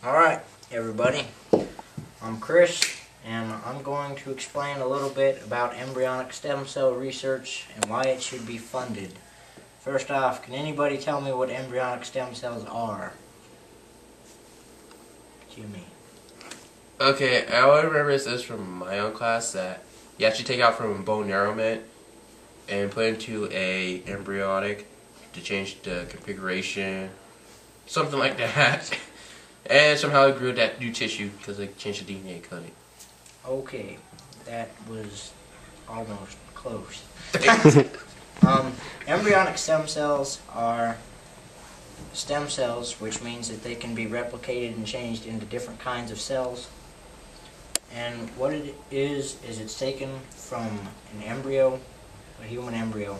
Alright, everybody, I'm Chris, and I'm going to explain a little bit about embryonic stem cell research and why it should be funded. First off, can anybody tell me what embryonic stem cells are? Jimmy. Okay, all I remember is this from my own class that you actually take out from a bone marrow and put into a embryonic to change the configuration, something like that. And somehow it grew that new tissue because they changed the DNA coding. Okay, that was almost close. Embryonic stem cells are stem cells, which means that they can be replicated and changed into different kinds of cells. And what it is it's taken from an embryo, a human embryo.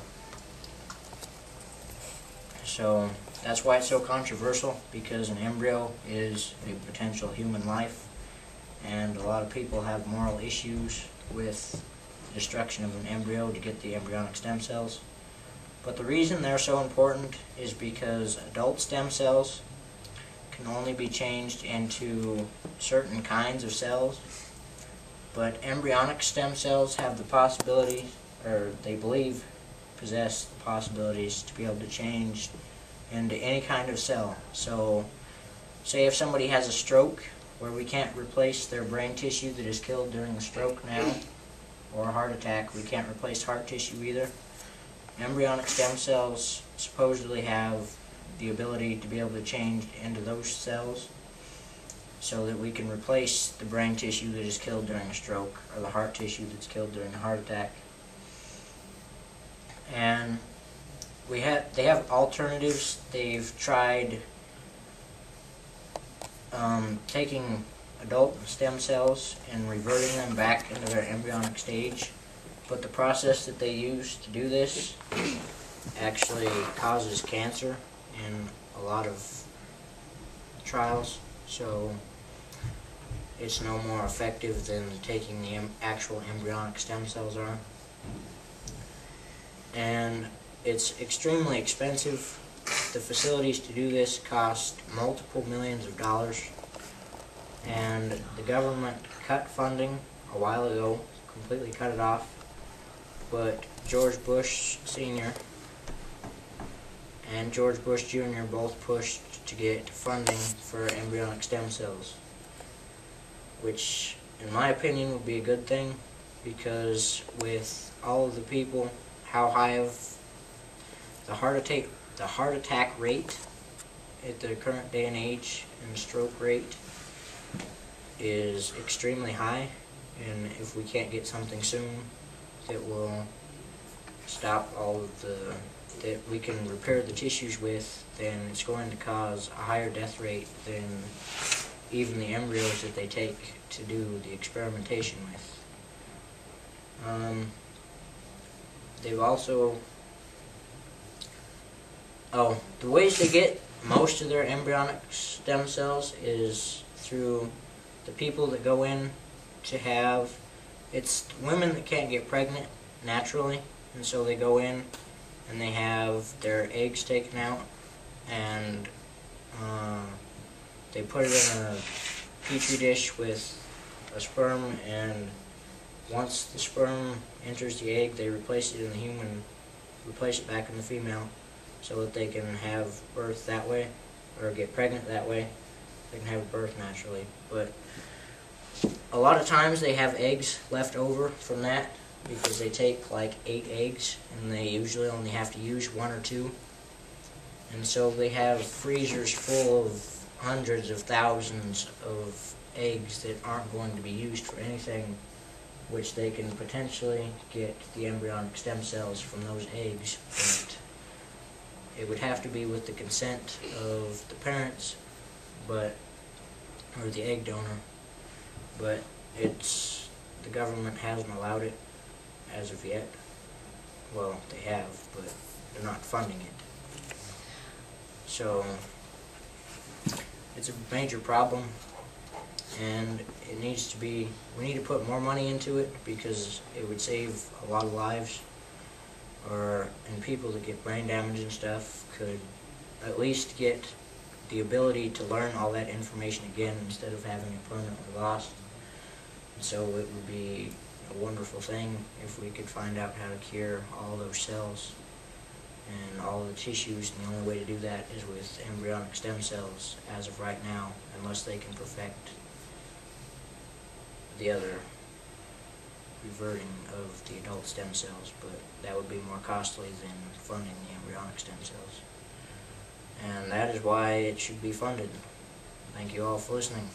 So that's why it's so controversial, because an embryo is a potential human life, and a lot of people have moral issues with the destruction of an embryo to get the embryonic stem cells. But the reason they're so important is because adult stem cells can only be changed into certain kinds of cells, but embryonic stem cells have the possibility, or they believe possess the possibilities to be able to change into any kind of cell. So, say if somebody has a stroke where we can't replace their brain tissue that is killed during the stroke now, or a heart attack, we can't replace heart tissue either. Embryonic stem cells supposedly have the ability to be able to change into those cells so that we can replace the brain tissue that is killed during a stroke, or the heart tissue that's killed during a heart attack. And they have alternatives. They've tried taking adult stem cells and reverting them back into their embryonic stage, but the process that they use to do this actually causes cancer in a lot of trials, so it's no more effective than taking the actual embryonic stem cells are. And it's extremely expensive. The facilities to do this cost multiple millions of dollars, and the government cut funding a while ago, completely cut it off, but George Bush Sr. and George Bush Jr. both pushed to get funding for embryonic stem cells, which in my opinion would be a good thing, because with all of the people, how high of the heart attack rate at the current day and age, and the stroke rate is extremely high, and if we can't get something soon that will stop all of that we can repair the tissues with, then it's going to cause a higher death rate than even the embryos that they take to do the experimentation with. They've also the ways they get most of their embryonic stem cells is through the people that go in to have, it's women that can't get pregnant naturally, and so they go in and they have their eggs taken out, and they put it in a petri dish with a sperm, and once the sperm enters the egg, they replace it in the human, replace it back in the female, so that they can have birth that way, or get pregnant that way. They can have birth naturally. But a lot of times they have eggs left over from that, because they take like 8 eggs, and they usually only have to use 1 or 2. And so they have freezers full of hundreds of thousands of eggs that aren't going to be used for anything, which they can potentially get the embryonic stem cells from those eggs. But it would have to be with the consent of the parents, or the egg donor, but the government hasn't allowed it as of yet. Well, they have, but they're not funding it. So it's a major problem, and it needs to be, we need to put more money into it, because it would save a lot of lives, and people that get brain damage and stuff could at least get the ability to learn all that information again instead of having it permanently lost. And so it would be a wonderful thing if we could find out how to cure all those cells and all the tissues, and the only way to do that is with embryonic stem cells as of right now, unless they can perfect the other reverting of the adult stem cells, but that would be more costly than funding the embryonic stem cells. And that is why it should be funded. Thank you all for listening.